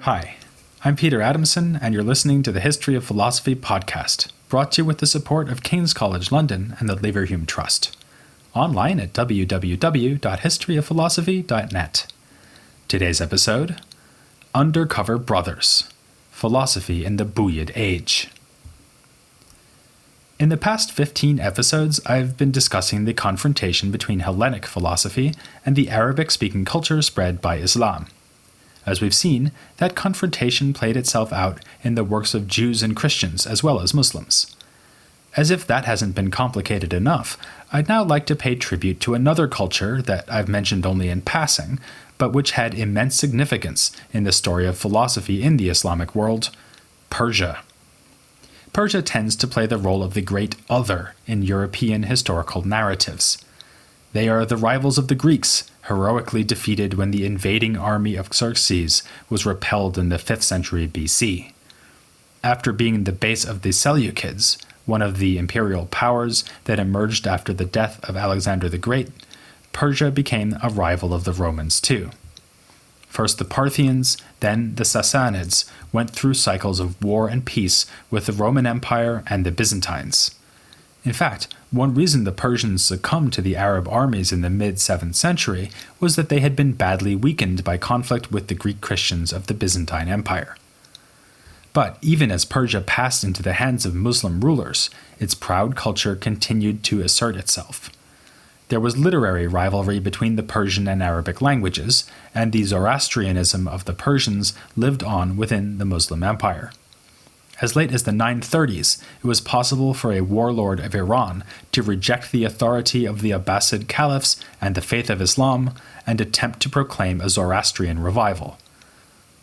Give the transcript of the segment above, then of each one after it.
Hi, I'm Peter Adamson, and you're listening to the History of Philosophy podcast, brought to you with the support of King's College London and the Leverhulme Trust. Online at www.historyofphilosophy.net. Today's episode, Undercover Brothers, Philosophy in the Buyid Age. In the past 15 episodes, I've been discussing the confrontation between Hellenic philosophy and the Arabic-speaking culture spread by Islam. As we've seen, that confrontation played itself out in the works of Jews and Christians as well as Muslims. As if that hasn't been complicated enough, I'd now like to pay tribute to another culture that I've mentioned only in passing, but which had immense significance in the story of philosophy in the Islamic world: Persia. Persia tends to play the role of the great other in European historical narratives. They are the rivals of the Greeks, heroically defeated when the invading army of Xerxes was repelled in the 5th century BC. After being the base of the Seleucids, one of the imperial powers that emerged after the death of Alexander the Great, Persia became a rival of the Romans too. First the Parthians, then the Sassanids went through cycles of war and peace with the Roman Empire and the Byzantines. In fact, one reason the Persians succumbed to the Arab armies in the mid-7th century was that they had been badly weakened by conflict with the Greek Christians of the Byzantine Empire. But even as Persia passed into the hands of Muslim rulers, its proud culture continued to assert itself. There was literary rivalry between the Persian and Arabic languages, and the Zoroastrianism of the Persians lived on within the Muslim Empire. As late as the 930s, it was possible for a warlord of Iran to reject the authority of the Abbasid caliphs and the faith of Islam and attempt to proclaim a Zoroastrian revival.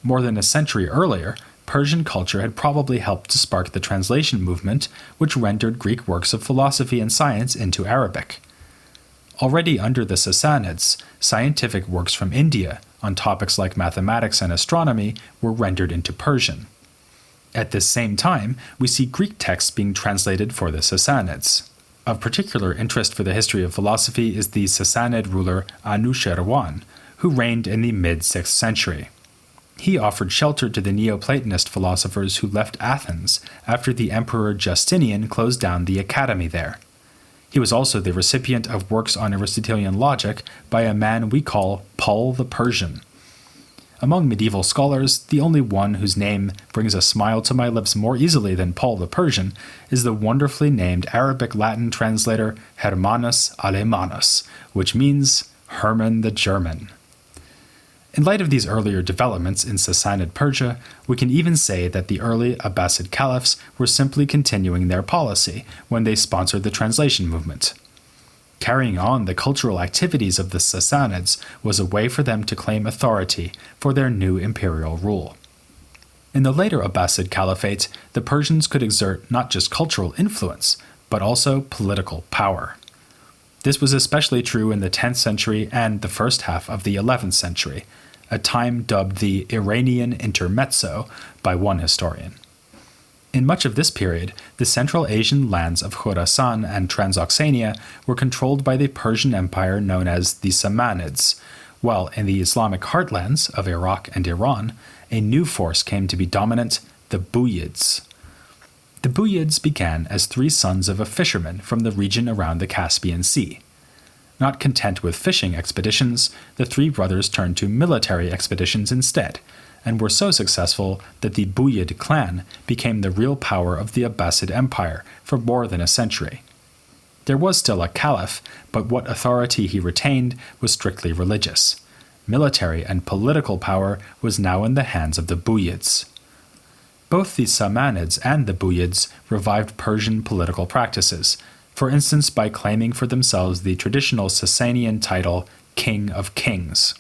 More than a century earlier, Persian culture had probably helped to spark the translation movement, which rendered Greek works of philosophy and science into Arabic. Already under the Sassanids, scientific works from India on topics like mathematics and astronomy were rendered into Persian. At this same time, we see Greek texts being translated for the Sassanids. Of particular interest for the history of philosophy is the Sassanid ruler Anushirwan, who reigned in the mid-6th century. He offered shelter to the Neoplatonist philosophers who left Athens after the Emperor Justinian closed down the academy there. He was also the recipient of works on Aristotelian logic by a man we call Paul the Persian. Among medieval scholars, the only one whose name brings a smile to my lips more easily than Paul the Persian is the wonderfully named Arabic-Latin translator Hermanus Alemanus, which means Herman the German. In light of these earlier developments in Sassanid Persia, we can even say that the early Abbasid caliphs were simply continuing their policy when they sponsored the translation movement. Carrying on the cultural activities of the Sassanids was a way for them to claim authority for their new imperial rule. In the later Abbasid Caliphate, the Persians could exert not just cultural influence, but also political power. This was especially true in the 10th century and the first half of the 11th century, a time dubbed the Iranian Intermezzo by one historian. In much of this period, the Central Asian lands of Khorasan and Transoxania were controlled by the Persian Empire known as the Samanids, while in the Islamic heartlands of Iraq and Iran, a new force came to be dominant: the Buyids. The Buyids began as 3 sons of a fisherman from the region around the Caspian Sea. Not content with fishing expeditions, the 3 brothers turned to military expeditions instead, and were so successful that the Buyid clan became the real power of the Abbasid Empire for more than a century. There was still a caliph, but what authority he retained was strictly religious. Military and political power was now in the hands of the Buyids. Both the Samanids and the Buyids revived Persian political practices, for instance by claiming for themselves the traditional Sassanian title King of Kings.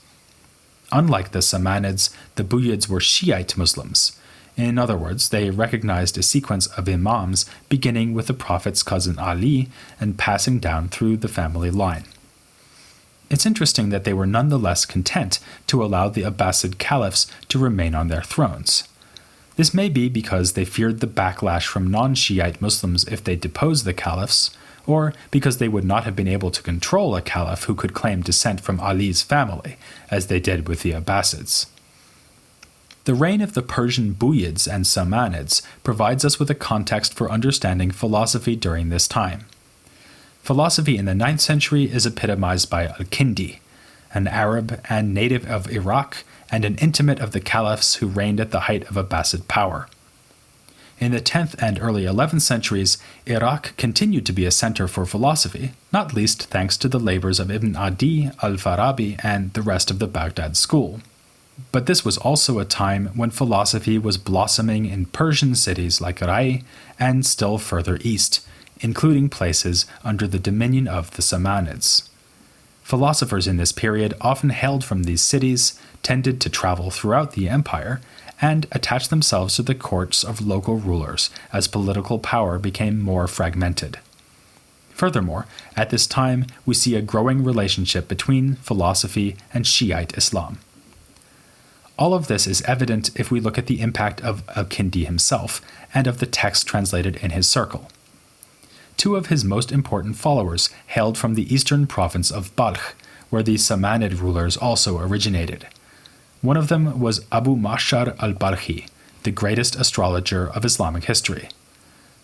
Unlike the Samanids, the Buyids were Shiite Muslims. In other words, they recognized a sequence of imams beginning with the Prophet's cousin Ali and passing down through the family line. It's interesting that they were nonetheless content to allow the Abbasid caliphs to remain on their thrones. This may be because they feared the backlash from non-Shiite Muslims if they deposed the caliphs, or because they would not have been able to control a caliph who could claim descent from Ali's family, as they did with the Abbasids. The reign of the Persian Buyids and Samanids provides us with a context for understanding philosophy during this time. Philosophy in the 9th century is epitomized by al-Kindi, an Arab and native of Iraq and an intimate of the caliphs who reigned at the height of Abbasid power. In the 10th and early 11th centuries, Iraq continued to be a center for philosophy, not least thanks to the labors of Ibn Adi, al-Farabi, and the rest of the Baghdad school. But this was also a time when philosophy was blossoming in Persian cities like Rai and still further east, including places under the dominion of the Samanids. Philosophers in this period often hailed from these cities, tended to travel throughout the empire, and attach themselves to the courts of local rulers as political power became more fragmented. Furthermore, at this time we see a growing relationship between philosophy and Shiite Islam. All of this is evident if we look at the impact of al-Kindi himself and of the text translated in his circle. Two of his most important followers hailed from the eastern province of Balkh, where the Samanid rulers also originated. One of them was Abu Ma'shar al-Balkhi, the greatest astrologer of Islamic history.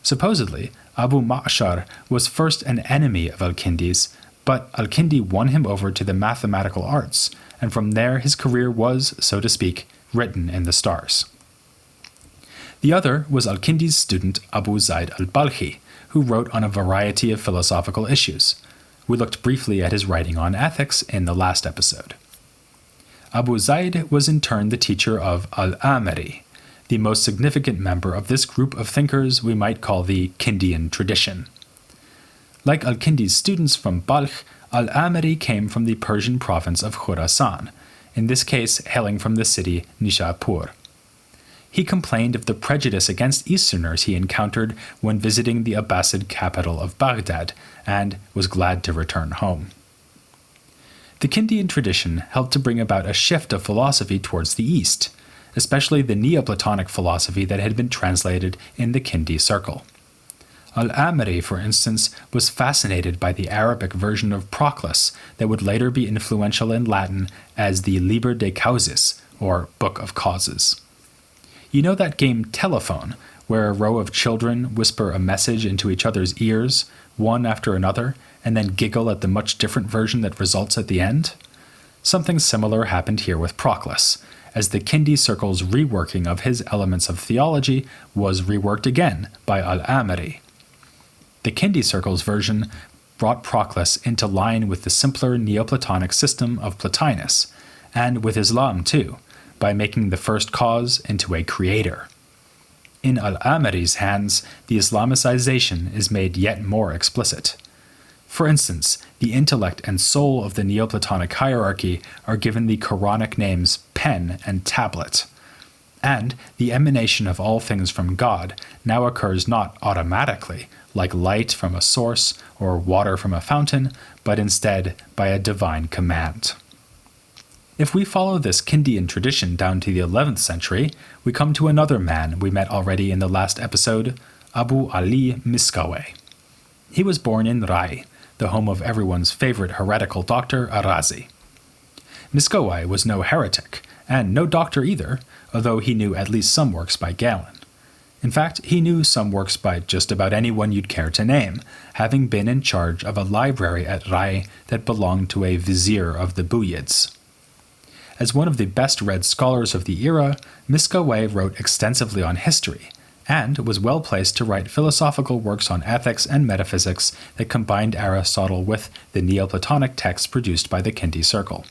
Supposedly, Abu Ma'shar was first an enemy of al-Kindi's, but al-Kindi won him over to the mathematical arts, and from there his career was, so to speak, written in the stars. The other was al-Kindi's student Abu Zayd al-Balkhi, who wrote on a variety of philosophical issues. We looked briefly at his writing on ethics in the last episode. Abu Zayd was in turn the teacher of al-Amiri, the most significant member of this group of thinkers we might call the Kindian tradition. Like al-Kindi's students from Balkh, al-Amiri came from the Persian province of Khurasan, in this case hailing from the city Nishapur. He complained of the prejudice against Easterners he encountered when visiting the Abbasid capital of Baghdad, and was glad to return home. The Kindian tradition helped to bring about a shift of philosophy towards the East, especially the Neoplatonic philosophy that had been translated in the Kindi circle. Al-Amiri, for instance, was fascinated by the Arabic version of Proclus that would later be influential in Latin as the Liber de Causis, or Book of Causes. You know that game Telephone, where a row of children whisper a message into each other's ears, one after another, and then giggle at the much different version that results at the end? Something similar happened here with Proclus, as the Kindi circle's reworking of his elements of theology was reworked again by al-Amiri. The Kindi circle's version brought Proclus into line with the simpler Neoplatonic system of Plotinus, and with Islam too, by making the first cause into a creator. In al-Amiri's hands, the Islamicization is made yet more explicit. For instance, the intellect and soul of the Neoplatonic hierarchy are given the Quranic names pen and tablet. And the emanation of all things from God now occurs not automatically, like light from a source or water from a fountain, but instead by a divine command. If we follow this Kindian tradition down to the 11th century, we come to another man we met already in the last episode, Abu Ali Miskawayh. He was born in Rai, the home of everyone's favorite heretical doctor, Arazi. Miskawayh was no heretic, and no doctor either, although he knew at least some works by Galen. In fact, he knew some works by just about anyone you'd care to name, having been in charge of a library at Rai that belonged to a vizier of the Buyids. As one of the best-read scholars of the era, Miskawayh wrote extensively on history, and was well placed to write philosophical works on ethics and metaphysics that combined Aristotle with the Neoplatonic texts produced by the Kindi circle.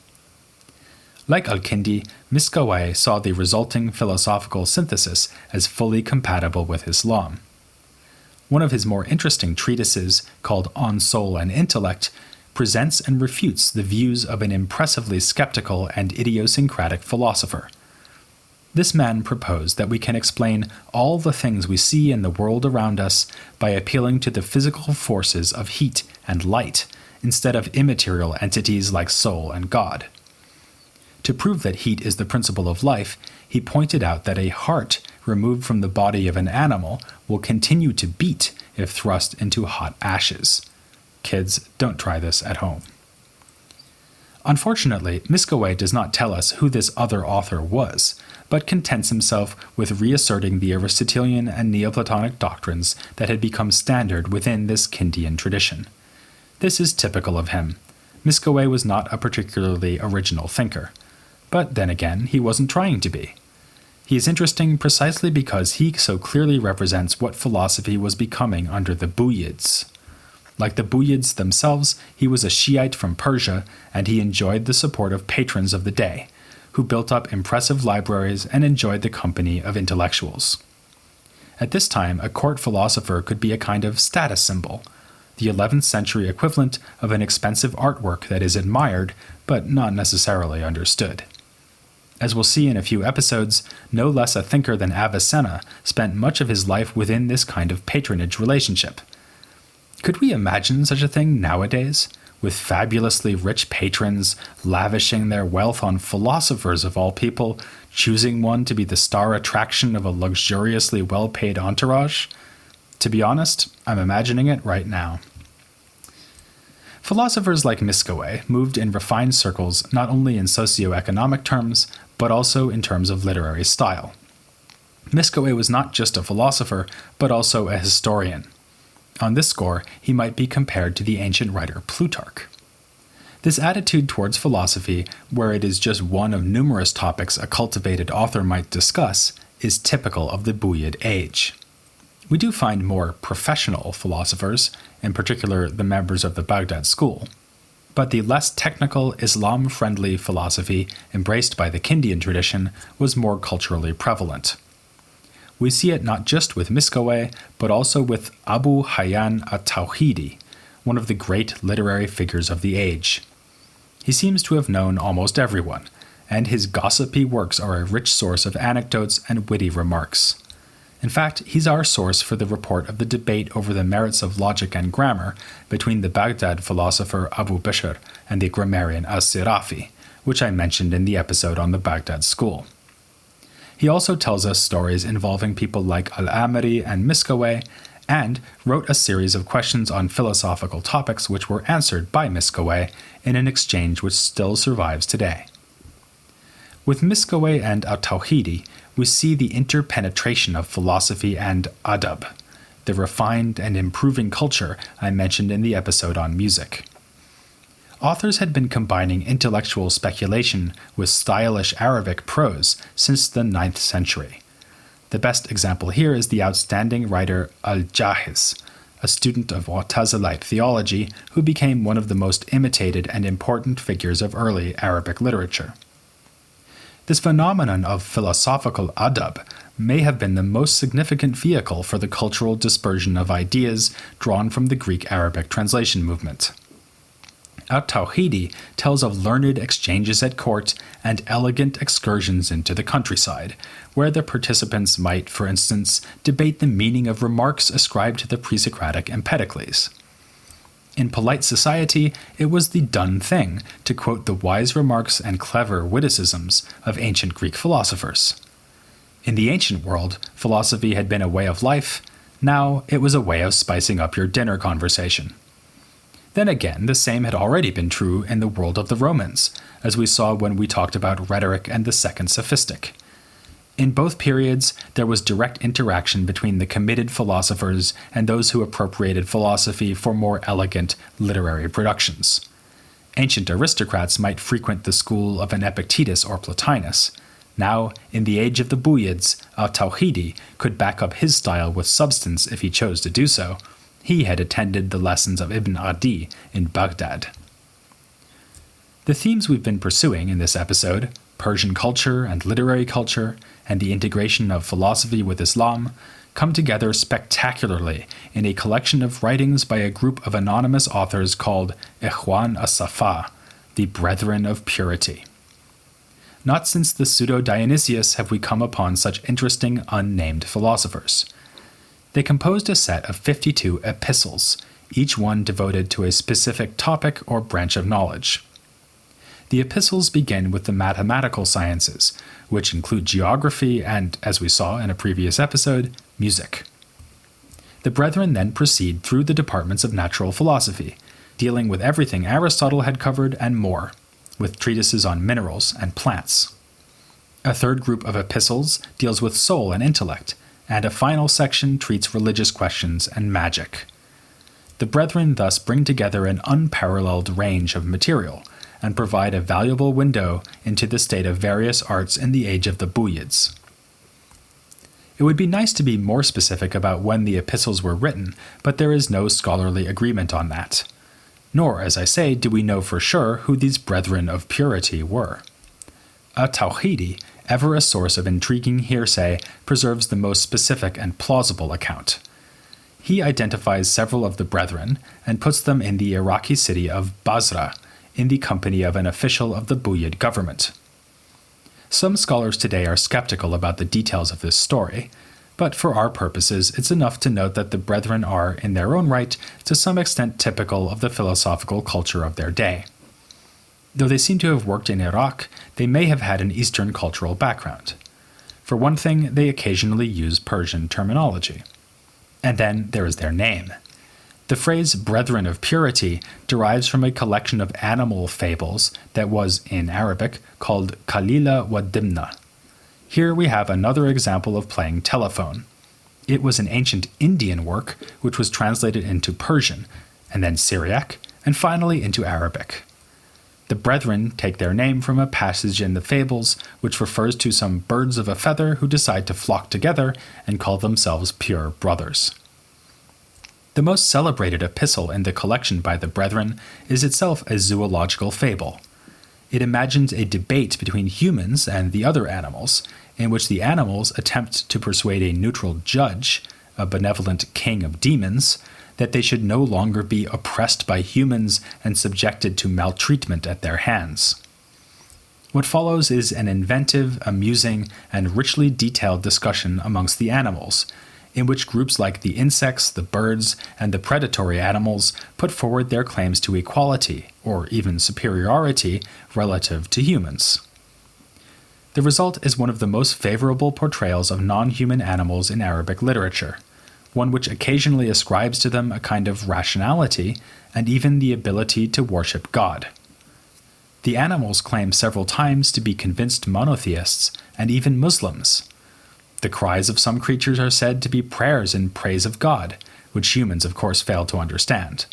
Like al-Kindi, Miskawayh saw the resulting philosophical synthesis as fully compatible with Islam. One of his more interesting treatises, called On Soul and Intellect, presents and refutes the views of an impressively skeptical and idiosyncratic philosopher. This man proposed that we can explain all the things we see in the world around us by appealing to the physical forces of heat and light, instead of immaterial entities like soul and God. To prove that heat is the principle of life, he pointed out that a heart removed from the body of an animal will continue to beat if thrust into hot ashes. Kids, don't try this at home. Unfortunately, Miskawayh does not tell us who this other author was, but contents himself with reasserting the Aristotelian and Neoplatonic doctrines that had become standard within this Kindian tradition. This is typical of him. Miskawayh was not a particularly original thinker. But then again, he wasn't trying to be. He is interesting precisely because he so clearly represents what philosophy was becoming under the Buyids. Like the Buyids themselves, he was a Shiite from Persia, and he enjoyed the support of patrons of the day, who built up impressive libraries and enjoyed the company of intellectuals. At this time, a court philosopher could be a kind of status symbol, the 11th century equivalent of an expensive artwork that is admired, but not necessarily understood. As we'll see in a few episodes, no less a thinker than Avicenna spent much of his life within this kind of patronage relationship. Could we imagine such a thing nowadays, with fabulously rich patrons lavishing their wealth on philosophers of all people, choosing one to be the star attraction of a luxuriously well-paid entourage? To be honest, I'm imagining it right now. Philosophers like Miskawayh moved in refined circles not only in socio-economic terms, but also in terms of literary style. Miskawayh was not just a philosopher, but also a historian. On this score, he might be compared to the ancient writer Plutarch. This attitude towards philosophy, where it is just one of numerous topics a cultivated author might discuss, is typical of the Buyid age. We do find more professional philosophers, in particular the members of the Baghdad school, but the less technical Islam-friendly philosophy embraced by the Kindian tradition was more culturally prevalent. We see it not just with Miskawayh, but also with Abu Hayyan al-Tawhidi, one of the great literary figures of the age. He seems to have known almost everyone, and his gossipy works are a rich source of anecdotes and witty remarks. In fact, he's our source for the report of the debate over the merits of logic and grammar between the Baghdad philosopher Abu Bishr and the grammarian as-Sirafi, which I mentioned in the episode on the Baghdad school. He also tells us stories involving people like al-Amiri and Miskawayh, and wrote a series of questions on philosophical topics which were answered by Miskawayh in an exchange which still survives today. With Miskawayh and al-Tawhidi, we see the interpenetration of philosophy and adab, the refined and improving culture I mentioned in the episode on music. Authors had been combining intellectual speculation with stylish Arabic prose since the 9th century. The best example here is the outstanding writer al-Jahiz, a student of Mu'tazilite theology who became one of the most imitated and important figures of early Arabic literature. This phenomenon of philosophical adab may have been the most significant vehicle for the cultural dispersion of ideas drawn from the Greek-Arabic translation movement. Al-Tawhidi tells of learned exchanges at court and elegant excursions into the countryside, where the participants might, for instance, debate the meaning of remarks ascribed to the pre-Socratic Empedocles. In polite society, it was the done thing to quote the wise remarks and clever witticisms of ancient Greek philosophers. In the ancient world, philosophy had been a way of life. Now it was a way of spicing up your dinner conversation. Then again, the same had already been true in the world of the Romans, as we saw when we talked about rhetoric and the second sophistic. In both periods, there was direct interaction between the committed philosophers and those who appropriated philosophy for more elegant literary productions. Ancient aristocrats might frequent the school of an Epictetus or Plotinus. Now, in the age of the Buyids, al-Tawhidi could back up his style with substance if he chose to do so. He had attended the lessons of Ibn Adi in Baghdad. The themes we've been pursuing in this episode, Persian culture and literary culture, and the integration of philosophy with Islam, come together spectacularly in a collection of writings by a group of anonymous authors called Ikhwan as-Safa, the Brethren of Purity. Not since the Pseudo-Dionysius have we come upon such interesting unnamed philosophers. They composed a set of 52 epistles, each one devoted to a specific topic or branch of knowledge. The epistles begin with the mathematical sciences, which include geography and, as we saw in a previous episode, music. The brethren then proceed through the departments of natural philosophy, dealing with everything Aristotle had covered and more, with treatises on minerals and plants. A third group of epistles deals with soul and intellect, and a final section treats religious questions and magic. The Brethren thus bring together an unparalleled range of material, and provide a valuable window into the state of various arts in the age of the Buyids. It would be nice to be more specific about when the epistles were written, but there is no scholarly agreement on that. Nor, as I say, do we know for sure who these Brethren of Purity were. Al-Tawhidi, ever a source of intriguing hearsay, preserves the most specific and plausible account. He identifies several of the Brethren and puts them in the Iraqi city of Basra, in the company of an official of the Buyid government. Some scholars today are skeptical about the details of this story, but for our purposes it's enough to note that the Brethren are, in their own right, to some extent typical of the philosophical culture of their day. Though they seem to have worked in Iraq, they may have had an Eastern cultural background. For one thing, they occasionally use Persian terminology. And then there is their name. The phrase Brethren of Purity derives from a collection of animal fables that was, in Arabic, called Kalila wa Dimna. Here we have another example of playing telephone. It was an ancient Indian work which was translated into Persian, and then Syriac, and finally into Arabic. The Brethren take their name from a passage in the fables which refers to some birds of a feather who decide to flock together and call themselves pure brothers. The most celebrated epistle in the collection by the Brethren is itself a zoological fable. It imagines a debate between humans and the other animals, in which the animals attempt to persuade a neutral judge, a benevolent king of demons, that they should no longer be oppressed by humans and subjected to maltreatment at their hands. What follows is an inventive, amusing, and richly detailed discussion amongst the animals, in which groups like the insects, the birds, and the predatory animals put forward their claims to equality, or even superiority, relative to humans. The result is one of the most favorable portrayals of non-human animals in Arabic literature, one which occasionally ascribes to them a kind of rationality and even the ability to worship God. The animals claim several times to be convinced monotheists and even Muslims. The cries of some creatures are said to be prayers in praise of God, which humans of course fail to understand.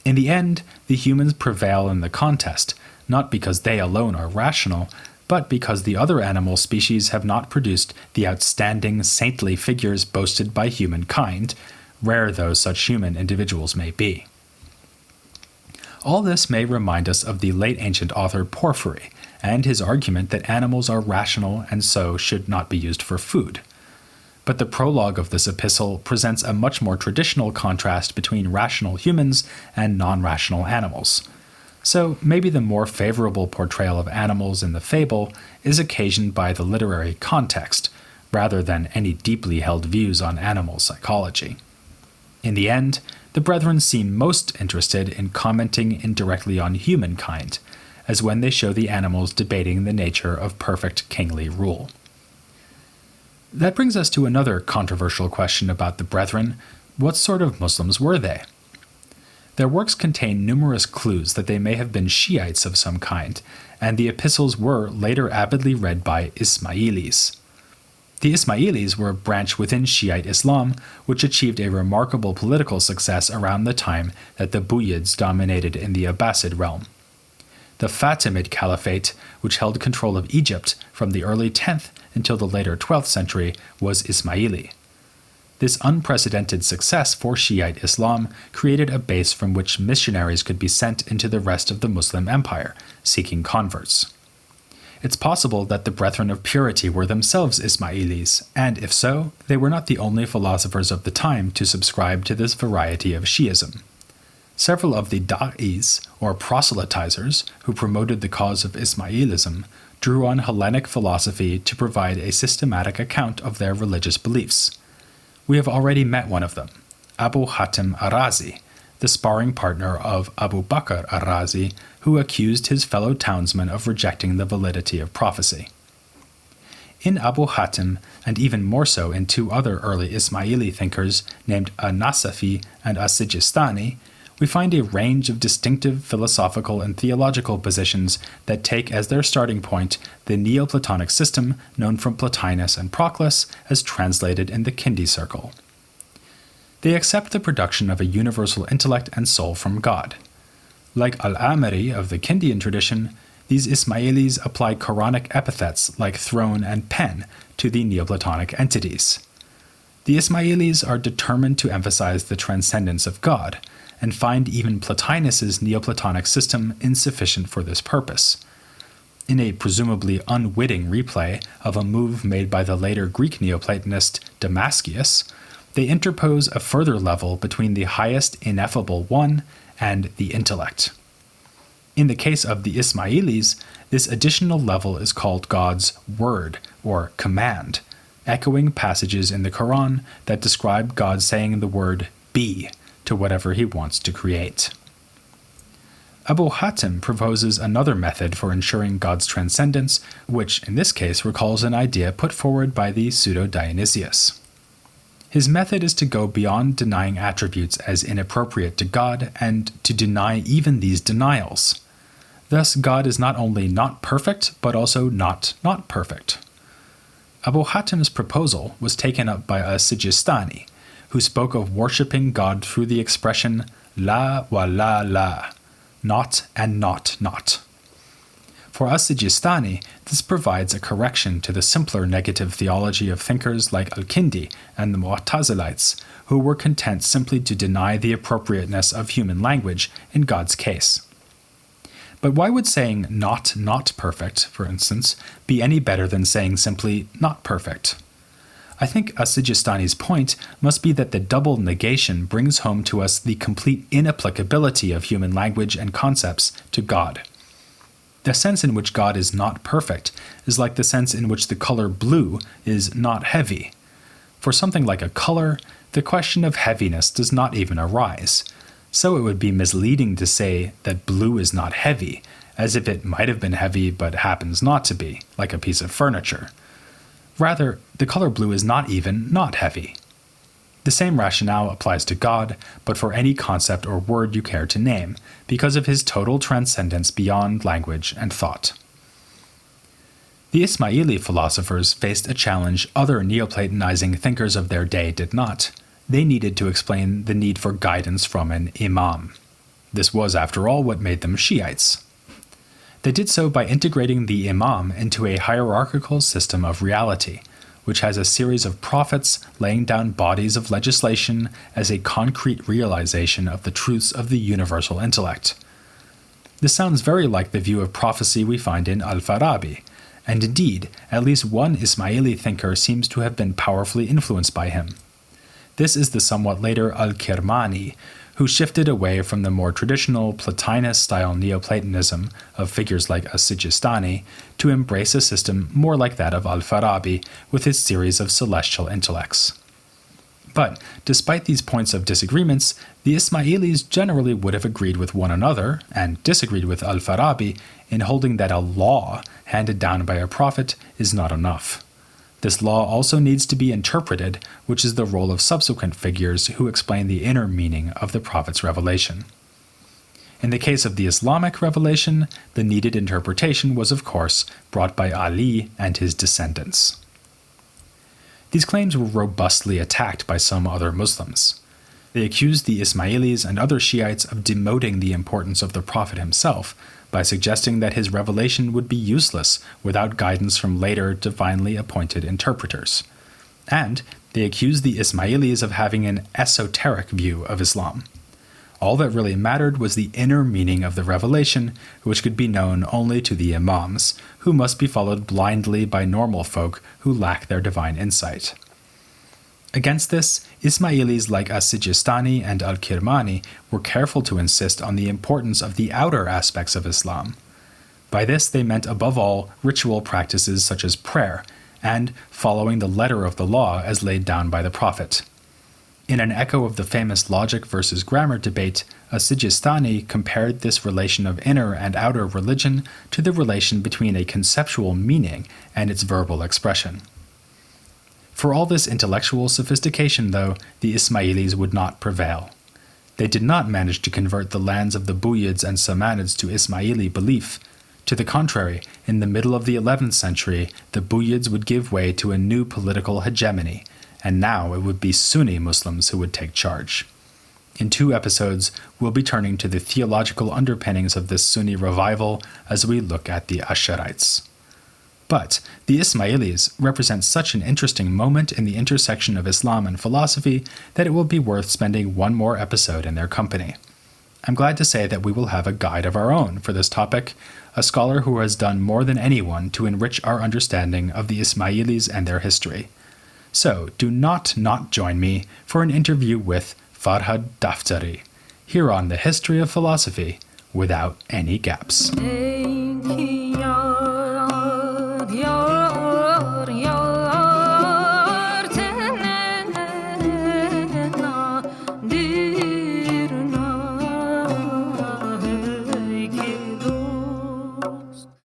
In the end, the humans prevail in the contest, not because they alone are rational, but because the other animal species have not produced the outstanding saintly figures boasted by humankind, rare though such human individuals may be. All this may remind us of the late ancient author Porphyry, and his argument that animals are rational and so should not be used for food. But the prologue of this epistle presents a much more traditional contrast between rational humans and non-rational animals. So maybe the more favorable portrayal of animals in the fable is occasioned by the literary context, rather than any deeply held views on animal psychology. In the end, the Brethren seem most interested in commenting indirectly on humankind, as when they show the animals debating the nature of perfect kingly rule. That brings us to another controversial question about the Brethren: what sort of Muslims were they? Their works contain numerous clues that they may have been Shiites of some kind, and the epistles were later avidly read by Ismailis. The Ismailis were a branch within Shiite Islam which achieved a remarkable political success around the time that the Buyids dominated in the Abbasid realm. The Fatimid Caliphate, which held control of Egypt from the early 10th until the later 12th century, was Ismaili. This unprecedented success for Shiite Islam created a base from which missionaries could be sent into the rest of the Muslim empire, seeking converts. It's possible that the Brethren of Purity were themselves Ismailis, and if so, they were not the only philosophers of the time to subscribe to this variety of Shi'ism. Several of the da'is, or proselytizers, who promoted the cause of Ismailism, drew on Hellenic philosophy to provide a systematic account of their religious beliefs. We have already met one of them, Abu Hatim ar-Razi, the sparring partner of Abu Bakr ar-Razi, who accused his fellow townsmen of rejecting the validity of prophecy. In Abu Hatim, and even more so in two other early Ismaili thinkers named an-Nasafi and as-Sijistani, we find a range of distinctive philosophical and theological positions that take as their starting point the Neoplatonic system known from Plotinus and Proclus as translated in the Kindi circle. They accept the production of a universal intellect and soul from God. Like al-Amiri of the Kindian tradition, these Ismailis apply Quranic epithets like throne and pen to the Neoplatonic entities. The Ismailis are determined to emphasize the transcendence of God, and find even Plotinus's Neoplatonic system insufficient for this purpose. In a presumably unwitting replay of a move made by the later Greek Neoplatonist Damascius, they interpose a further level between the highest ineffable one and the intellect. In the case of the Ismailis, this additional level is called God's word, or command, echoing passages in the Quran that describe God saying the word be to whatever he wants to create. Abu Hatim proposes another method for ensuring God's transcendence, which in this case recalls an idea put forward by the pseudo-Dionysius. His method is to go beyond denying attributes as inappropriate to God and to deny even these denials. Thus, God is not only not perfect, but also not perfect. Abu Hatim's proposal was taken up by a Sijistani, who spoke of worshipping God through the expression la wa la la, not and not. For us Sijistani, this provides a correction to the simpler negative theology of thinkers like al-Kindi and the Mu'tazilites, who were content simply to deny the appropriateness of human language in God's case. But why would saying not perfect, for instance, be any better than saying simply not perfect? I think As-Sijistani's point must be that the double negation brings home to us the complete inapplicability of human language and concepts to God. The sense in which God is not perfect is like the sense in which the color blue is not heavy. For something like a color, the question of heaviness does not even arise. So it would be misleading to say that blue is not heavy, as if it might have been heavy but happens not to be, like a piece of furniture. Rather, the color blue is not even not heavy. The same rationale applies to God, but for any concept or word you care to name, because of his total transcendence beyond language and thought. The Ismaili philosophers faced a challenge other Neoplatonizing thinkers of their day did not. They needed to explain the need for guidance from an imam. This was, after all, what made them Shiites. They did so by integrating the imam into a hierarchical system of reality, which has a series of prophets laying down bodies of legislation as a concrete realization of the truths of the universal intellect. This sounds very like the view of prophecy we find in al-Farabi, and indeed, at least one Ismaili thinker seems to have been powerfully influenced by him. This is the somewhat later al-Kirmani, who shifted away from the more traditional Plotinus-style Neoplatonism of figures like As-Sijistani to embrace a system more like that of al-Farabi with his series of celestial intellects. But, despite these points of disagreements, the Ismailis generally would have agreed with one another, and disagreed with al-Farabi, in holding that a law handed down by a prophet is not enough. This law also needs to be interpreted, which is the role of subsequent figures who explain the inner meaning of the prophet's revelation. In the case of the Islamic revelation, the needed interpretation was, of course, brought by Ali and his descendants. These claims were robustly attacked by some other Muslims. They accused the Ismailis and other Shiites of demoting the importance of the prophet himself, by suggesting that his revelation would be useless without guidance from later divinely appointed interpreters. And they accused the Ismailis of having an esoteric view of Islam. All that really mattered was the inner meaning of the revelation, which could be known only to the imams, who must be followed blindly by normal folk who lack their divine insight. Against this, Ismailis like As-Sijistani and al-Kirmani were careful to insist on the importance of the outer aspects of Islam. By this they meant above all ritual practices such as prayer, and following the letter of the law as laid down by the Prophet. In an echo of the famous logic versus grammar debate, As-Sijistani compared this relation of inner and outer religion to the relation between a conceptual meaning and its verbal expression. For all this intellectual sophistication, though, the Ismailis would not prevail. They did not manage to convert the lands of the Buyids and Samanids to Ismaili belief. To the contrary, in the middle of the 11th century, the Buyids would give way to a new political hegemony, and now it would be Sunni Muslims who would take charge. In 2 episodes, we'll be turning to the theological underpinnings of this Sunni revival as we look at the Ash'arites. But the Ismailis represent such an interesting moment in the intersection of Islam and philosophy that it will be worth spending one more episode in their company. I'm glad to say that we will have a guide of our own for this topic, a scholar who has done more than anyone to enrich our understanding of the Ismailis and their history. So do not join me for an interview with Farhad Daftari, here on the History of Philosophy without any gaps.